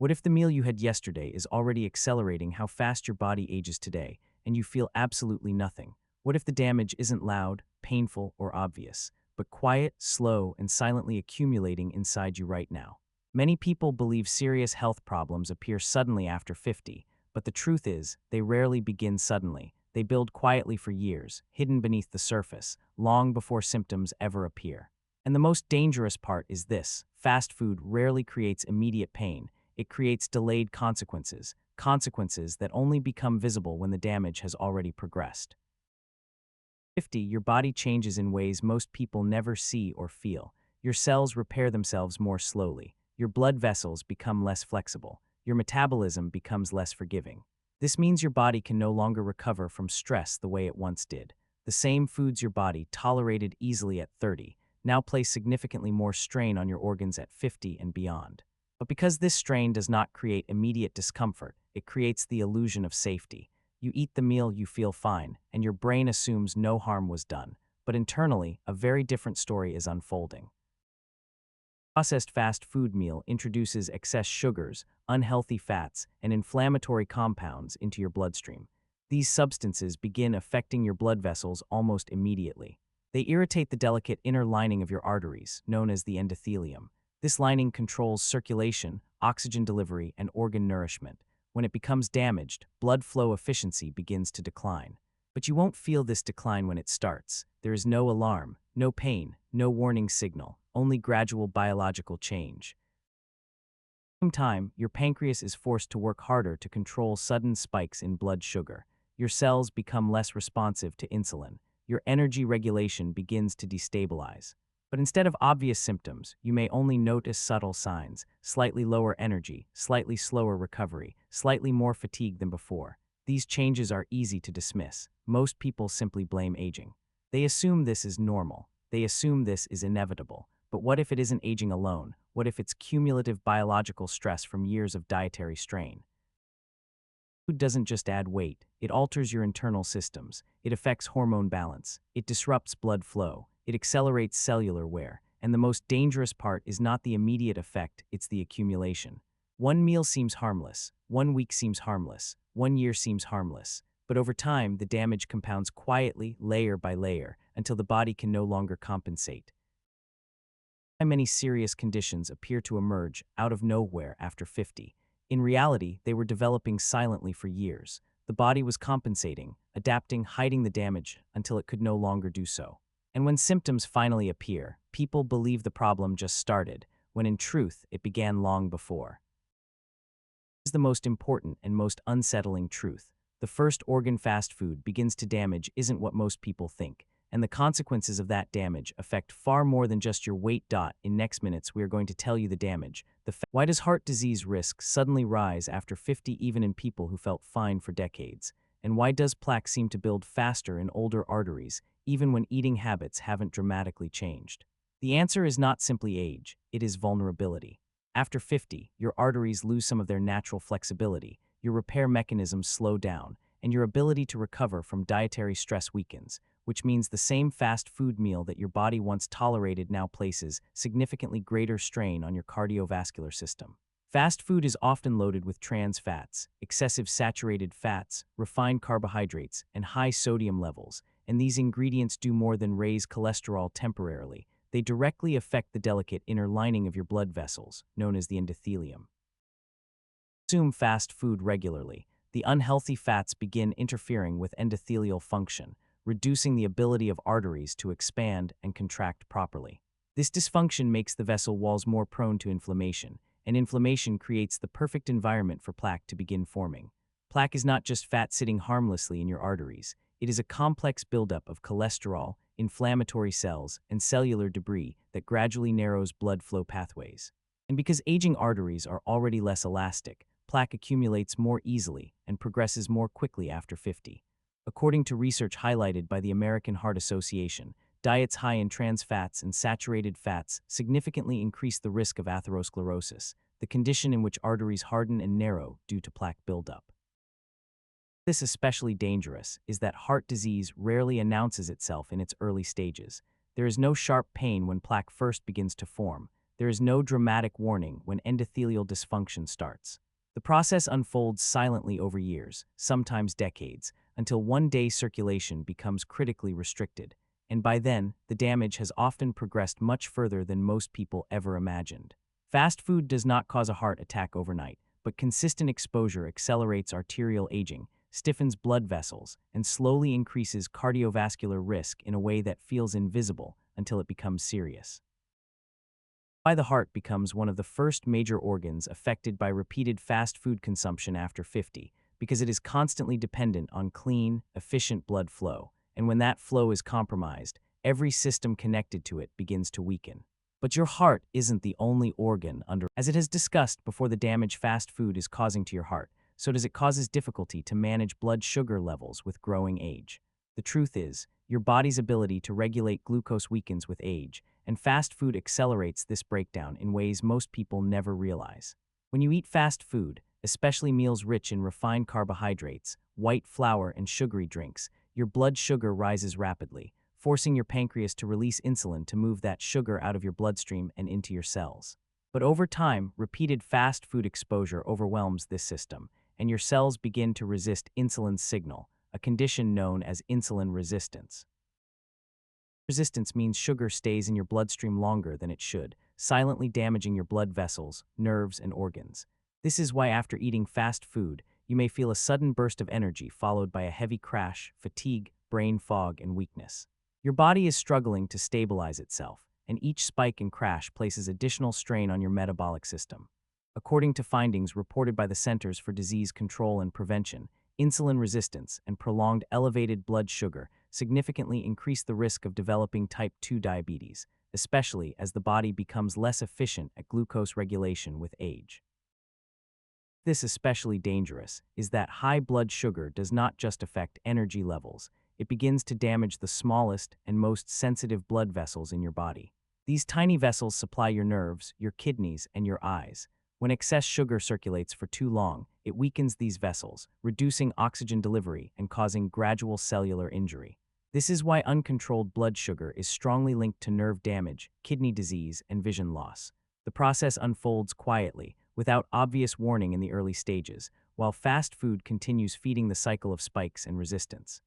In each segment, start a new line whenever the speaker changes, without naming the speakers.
What if the meal you had yesterday is already accelerating how fast your body ages today, and you feel absolutely nothing? What if the damage isn't loud, painful, or obvious, but quiet, slow, and silently accumulating inside you right now? Many people believe serious health problems appear suddenly after 50, but the truth is, they rarely begin suddenly. They build quietly for years, hidden beneath the surface, long before symptoms ever appear. And the most dangerous part is this: fast food rarely creates immediate pain. It creates delayed consequences, consequences that only become visible when the damage has already progressed. 50, your body changes in ways most people never see or feel. Your cells repair themselves more slowly. Your blood vessels become less flexible. Your metabolism becomes less forgiving. This means your body can no longer recover from stress the way it once did. The same foods your body tolerated easily at 30 now place significantly more strain on your organs at 50 and beyond. But because this strain does not create immediate discomfort, it creates the illusion of safety. You eat the meal, you feel fine, and your brain assumes no harm was done. But internally, a very different story is unfolding. Processed fast food meal introduces excess sugars, unhealthy fats, and inflammatory compounds into your bloodstream. These substances begin affecting your blood vessels almost immediately. They irritate the delicate inner lining of your arteries, known as the endothelium. This lining controls circulation, oxygen delivery, and organ nourishment. When it becomes damaged, blood flow efficiency begins to decline. But you won't feel this decline when it starts. There is no alarm, no pain, no warning signal, only gradual biological change. At the same time, your pancreas is forced to work harder to control sudden spikes in blood sugar. Your cells become less responsive to insulin. Your energy regulation begins to destabilize. But instead of obvious symptoms, you may only notice subtle signs: slightly lower energy, slightly slower recovery, slightly more fatigue than before. These changes are easy to dismiss. Most people simply blame aging. They assume this is normal. They assume this is inevitable. But what if it isn't aging alone? What if it's cumulative biological stress from years of dietary strain? Food doesn't just add weight, it alters your internal systems. It affects hormone balance. It disrupts blood flow. It accelerates cellular wear. And the most dangerous part is not the immediate effect, it's the accumulation. One meal seems harmless. 1 week seems harmless. 1 year seems harmless. But over time, the damage compounds quietly, layer by layer, until the body can no longer compensate. Many serious conditions appear to emerge out of nowhere after 50. In reality, they were developing silently for years. The body was compensating, adapting, hiding the damage until it could no longer do so. And when symptoms finally appear, people believe the problem just started, when in truth, it began long before. This is the most important and most unsettling truth. The first organ fast food begins to damage isn't what most people think, and the consequences of that damage affect far more than just your weight. In next minutes, we are going to tell you the damage. Why does heart disease risk suddenly rise after 50 even in people who felt fine for decades? And why does plaque seem to build faster in older arteries, even when eating habits haven't dramatically changed? The answer is not simply age, it is vulnerability. After 50, your arteries lose some of their natural flexibility, your repair mechanisms slow down, and your ability to recover from dietary stress weakens, which means the same fast food meal that your body once tolerated now places significantly greater strain on your cardiovascular system. Fast food is often loaded with trans fats, excessive saturated fats, refined carbohydrates, and high sodium levels, and these ingredients do more than raise cholesterol temporarily. They directly affect the delicate inner lining of your blood vessels, known as the endothelium. Consume fast food regularly. The unhealthy fats begin interfering with endothelial function, reducing the ability of arteries to expand and contract properly. This dysfunction makes the vessel walls more prone to inflammation, and inflammation creates the perfect environment for plaque to begin forming. Plaque is not just fat sitting harmlessly in your arteries. It is a complex buildup of cholesterol, inflammatory cells, and cellular debris that gradually narrows blood flow pathways. And because aging arteries are already less elastic, plaque accumulates more easily and progresses more quickly after 50. According to research highlighted by the American Heart Association, diets high in trans fats and saturated fats significantly increase the risk of atherosclerosis, the condition in which arteries harden and narrow due to plaque buildup. This especially dangerous is that heart disease rarely announces itself in its early stages. There is no sharp pain when plaque first begins to form. there is no dramatic warning when endothelial dysfunction starts. The process unfolds silently over years, sometimes decades, until one day circulation becomes critically restricted, and by then, the damage has often progressed much further than most people ever imagined. Fast food does not cause a heart attack overnight, but consistent exposure accelerates arterial aging, stiffens blood vessels, and slowly increases cardiovascular risk in a way that feels invisible until it becomes serious. Why the heart becomes one of the first major organs affected by repeated fast food consumption after 50, because it is constantly dependent on clean, efficient blood flow, and when that flow is compromised, every system connected to it begins to weaken. But your heart isn't the only organ under, as it has discussed before, the damage fast food is causing to your heart, so does it causes difficulty to manage blood sugar levels with growing age. The truth is, your body's ability to regulate glucose weakens with age, and fast food accelerates this breakdown in ways most people never realize. When you eat fast food, especially meals rich in refined carbohydrates, white flour, and sugary drinks, your blood sugar rises rapidly, forcing your pancreas to release insulin to move that sugar out of your bloodstream and into your cells. But over time, repeated fast food exposure overwhelms this system, and your cells begin to resist insulin's signal, a condition known as insulin resistance. Resistance means sugar stays in your bloodstream longer than it should, silently damaging your blood vessels, nerves, and organs. This is why after eating fast food, you may feel a sudden burst of energy followed by a heavy crash, fatigue, brain fog, and weakness. Your body is struggling to stabilize itself, and each spike and crash places additional strain on your metabolic system. According to findings reported by the Centers for Disease Control and Prevention, insulin resistance and prolonged elevated blood sugar significantly increase the risk of developing type 2 diabetes, especially as the body becomes less efficient at glucose regulation with age. This especially dangerous is that high blood sugar does not just affect energy levels, it begins to damage the smallest and most sensitive blood vessels in your body. These tiny vessels supply your nerves, your kidneys, and your eyes. When excess sugar circulates for too long, it weakens these vessels, reducing oxygen delivery and causing gradual cellular injury. This is why uncontrolled blood sugar is strongly linked to nerve damage, kidney disease, and vision loss. The process unfolds quietly, without obvious warning in the early stages, while fast food continues feeding the cycle of spikes and resistance.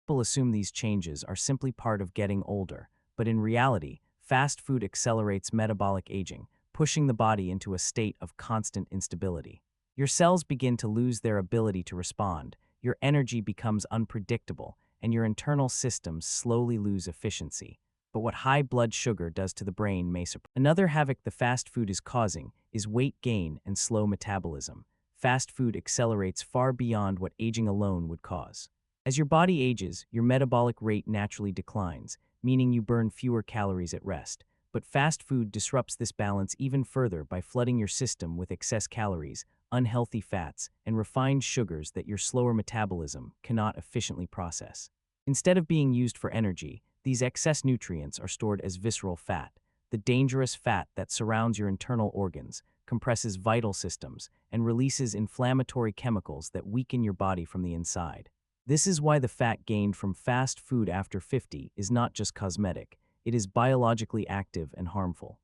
People assume these changes are simply part of getting older, but in reality, fast food accelerates metabolic aging, pushing the body into a state of constant instability. Your cells begin to lose their ability to respond, your energy becomes unpredictable, and your internal systems slowly lose efficiency. But what high blood sugar does to the brain may surprise. Another havoc the fast food is causing is weight gain and slow metabolism. Fast food accelerates far beyond what aging alone would cause. As your body ages, your metabolic rate naturally declines, meaning you burn fewer calories at rest. But fast food disrupts this balance even further by flooding your system with excess calories, unhealthy fats, and refined sugars that your slower metabolism cannot efficiently process. Instead of being used for energy, these excess nutrients are stored as visceral fat, the dangerous fat that surrounds your internal organs, compresses vital systems, and releases inflammatory chemicals that weaken your body from the inside. This is why the fat gained from fast food after 50 is not just cosmetic, it is biologically active and harmful.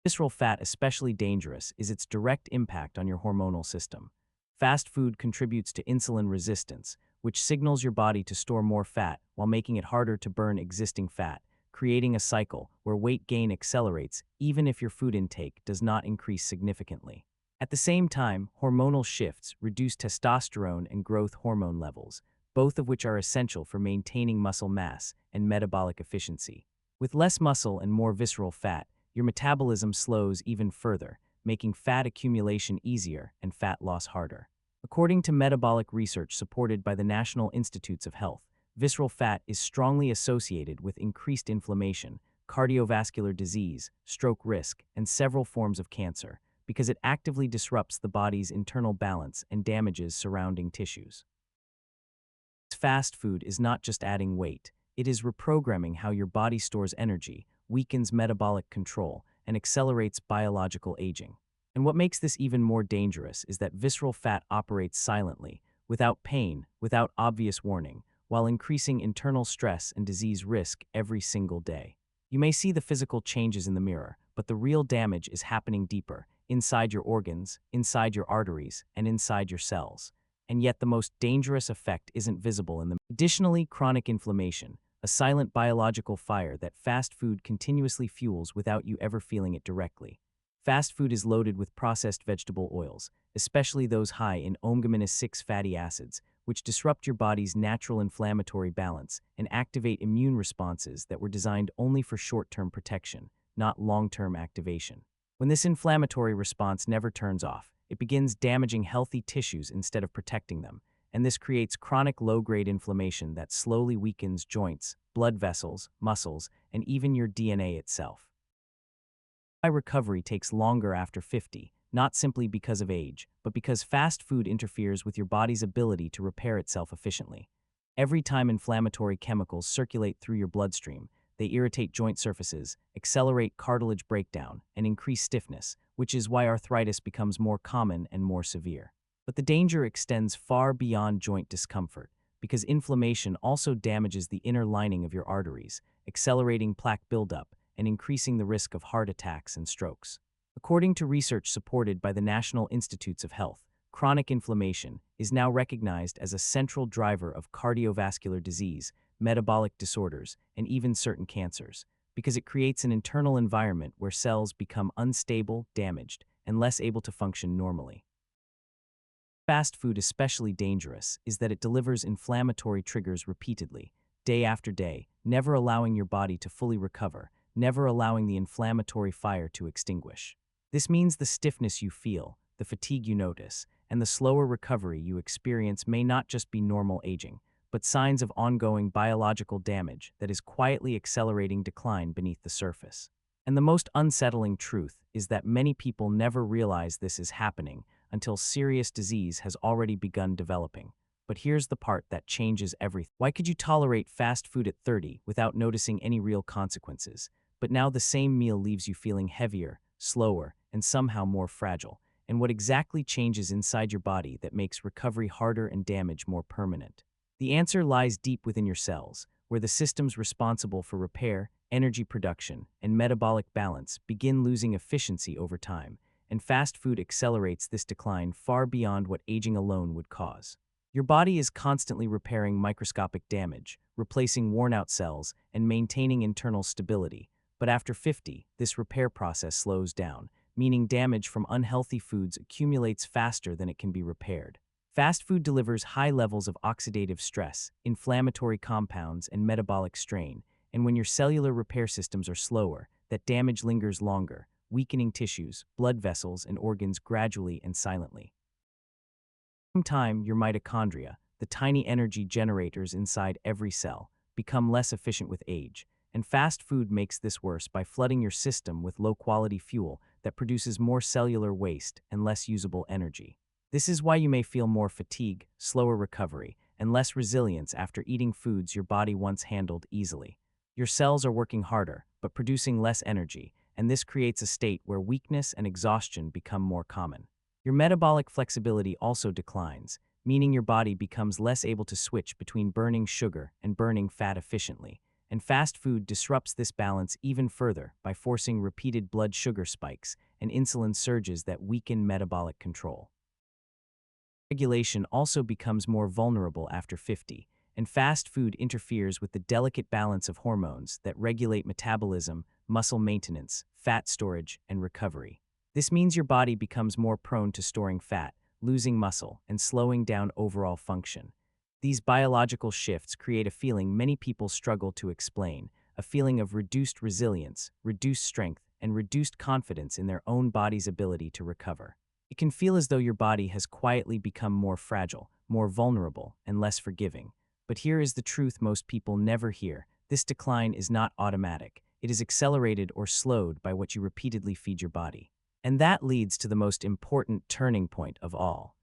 Visceral fat, especially dangerous, is its direct impact on your hormonal system. Fast food contributes to insulin resistance, which signals your body to store more fat while making it harder to burn existing fat, creating a cycle where weight gain accelerates even if your food intake does not increase significantly. At the same time, hormonal shifts reduce testosterone and growth hormone levels, both of which are essential for maintaining muscle mass and metabolic efficiency. With less muscle and more visceral fat, your metabolism slows even further, making fat accumulation easier and fat loss harder. According to metabolic research supported by the National Institutes of Health, visceral fat is strongly associated with increased inflammation, cardiovascular disease, stroke risk, and several forms of cancer, because it actively disrupts the body's internal balance and damages surrounding tissues. Fast food is not just adding weight, it is reprogramming how your body stores energy, weakens metabolic control, and accelerates biological aging. And what makes this even more dangerous is that visceral fat operates silently, without pain, without obvious warning, while increasing internal stress and disease risk every single day. You may see the physical changes in the mirror, but the real damage is happening deeper, inside your organs, inside your arteries, and inside your cells. And yet the most dangerous effect isn't visible in the. Additionally, chronic inflammation, a silent biological fire that fast food continuously fuels without you ever feeling it directly. Fast food is loaded with processed vegetable oils, especially those high in omega-6 fatty acids, which disrupt your body's natural inflammatory balance and activate immune responses that were designed only for short-term protection, not long-term activation. When this inflammatory response never turns off, it begins damaging healthy tissues instead of protecting them, and this creates chronic low-grade inflammation that slowly weakens joints, blood vessels, muscles, and even your DNA itself. Why recovery takes longer after 50, not simply because of age, but because fast food interferes with your body's ability to repair itself efficiently. Every time inflammatory chemicals circulate through your bloodstream, they irritate joint surfaces, accelerate cartilage breakdown, and increase stiffness, which is why arthritis becomes more common and more severe. But the danger extends far beyond joint discomfort, because inflammation also damages the inner lining of your arteries, accelerating plaque buildup and increasing the risk of heart attacks and strokes. According to research supported by the National Institutes of Health, chronic inflammation is now recognized as a central driver of cardiovascular disease, metabolic disorders, and even certain cancers, because it creates an internal environment where cells become unstable, damaged, and less able to function normally. Fast food especially dangerous is that it delivers inflammatory triggers repeatedly, day after day, never allowing your body to fully recover, never allowing the inflammatory fire to extinguish. This means the stiffness you feel, the fatigue you notice, and the slower recovery you experience may not just be normal aging, but signs of ongoing biological damage that is quietly accelerating decline beneath the surface. And the most unsettling truth is that many people never realize this is happening until serious disease has already begun developing. But here's the part that changes everything. Why could you tolerate fast food at 30 without noticing any real consequences? But now the same meal leaves you feeling heavier, slower, and somehow more fragile. And what exactly changes inside your body that makes recovery harder and damage more permanent? The answer lies deep within your cells, where the systems responsible for repair, energy production, and metabolic balance begin losing efficiency over time, and fast food accelerates this decline far beyond what aging alone would cause. Your body is constantly repairing microscopic damage, replacing worn-out cells, and maintaining internal stability. But after 50, this repair process slows down, meaning damage from unhealthy foods accumulates faster than it can be repaired. Fast food delivers high levels of oxidative stress, inflammatory compounds, and metabolic strain, and when your cellular repair systems are slower, that damage lingers longer, weakening tissues, blood vessels, and organs gradually and silently. At the same time, your mitochondria, the tiny energy generators inside every cell, become less efficient with age, and fast food makes this worse by flooding your system with low-quality fuel that produces more cellular waste and less usable energy. This is why you may feel more fatigue, slower recovery, and less resilience after eating foods your body once handled easily. Your cells are working harder, but producing less energy, and this creates a state where weakness and exhaustion become more common. Your metabolic flexibility also declines, meaning your body becomes less able to switch between burning sugar and burning fat efficiently, and fast food disrupts this balance even further by forcing repeated blood sugar spikes and insulin surges that weaken metabolic control. Regulation also becomes more vulnerable after 50, and fast food interferes with the delicate balance of hormones that regulate metabolism, muscle maintenance, fat storage, and recovery. This means your body becomes more prone to storing fat, losing muscle, and slowing down overall function. These biological shifts create a feeling many people struggle to explain, a feeling of reduced resilience, reduced strength, and reduced confidence in their own body's ability to recover. It can feel as though your body has quietly become more fragile, more vulnerable, and less forgiving. But here is the truth most people never hear. This decline is not automatic. It is accelerated or slowed by what you repeatedly feed your body. And that leads to the most important turning point of all.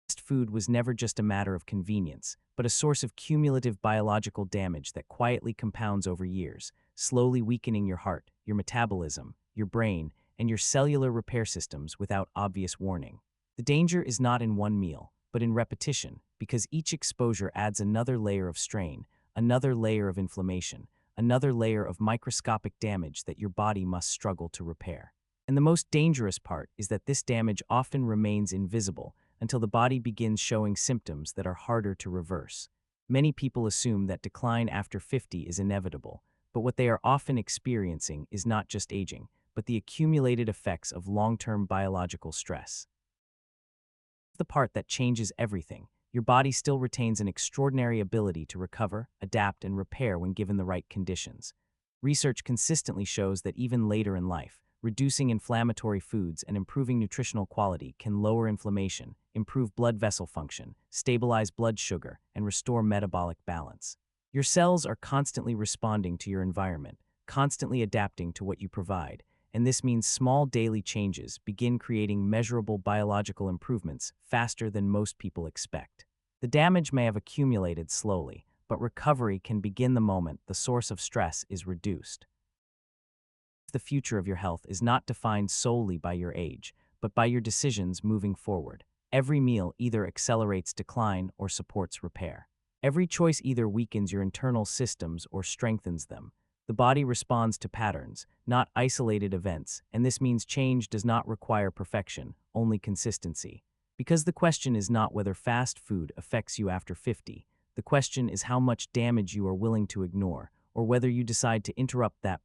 Fast food was never just a matter of convenience, but a source of cumulative biological damage that quietly compounds over years, slowly weakening your heart, your metabolism, your brain, and your cellular repair systems without obvious warning. The danger is not in one meal, but in repetition, because each exposure adds another layer of strain, another layer of inflammation, another layer of microscopic damage that your body must struggle to repair. And the most dangerous part is that this damage often remains invisible until the body begins showing symptoms that are harder to reverse. Many people assume that decline after 50 is inevitable, but what they are often experiencing is not just aging, but the accumulated effects of long-term biological stress. The part that changes everything. Your body still retains an extraordinary ability to recover, adapt, and repair when given the right conditions. Research consistently shows that even later in life, reducing inflammatory foods and improving nutritional quality can lower inflammation, improve blood vessel function, stabilize blood sugar, and restore metabolic balance. Your cells are constantly responding to your environment, constantly adapting to what you provide, and this means small daily changes begin creating measurable biological improvements faster than most people expect. The damage may have accumulated slowly, but recovery can begin the moment the source of stress is reduced. The future of your health is not defined solely by your age, but by your decisions moving forward. Every meal either accelerates decline or supports repair. Every choice either weakens your internal systems or strengthens them. The body responds to patterns, not isolated events, and this means change does not require perfection, only consistency. Because the question is not whether fast food affects you after 50, the question is how much damage you are willing to ignore, or whether you decide to interrupt that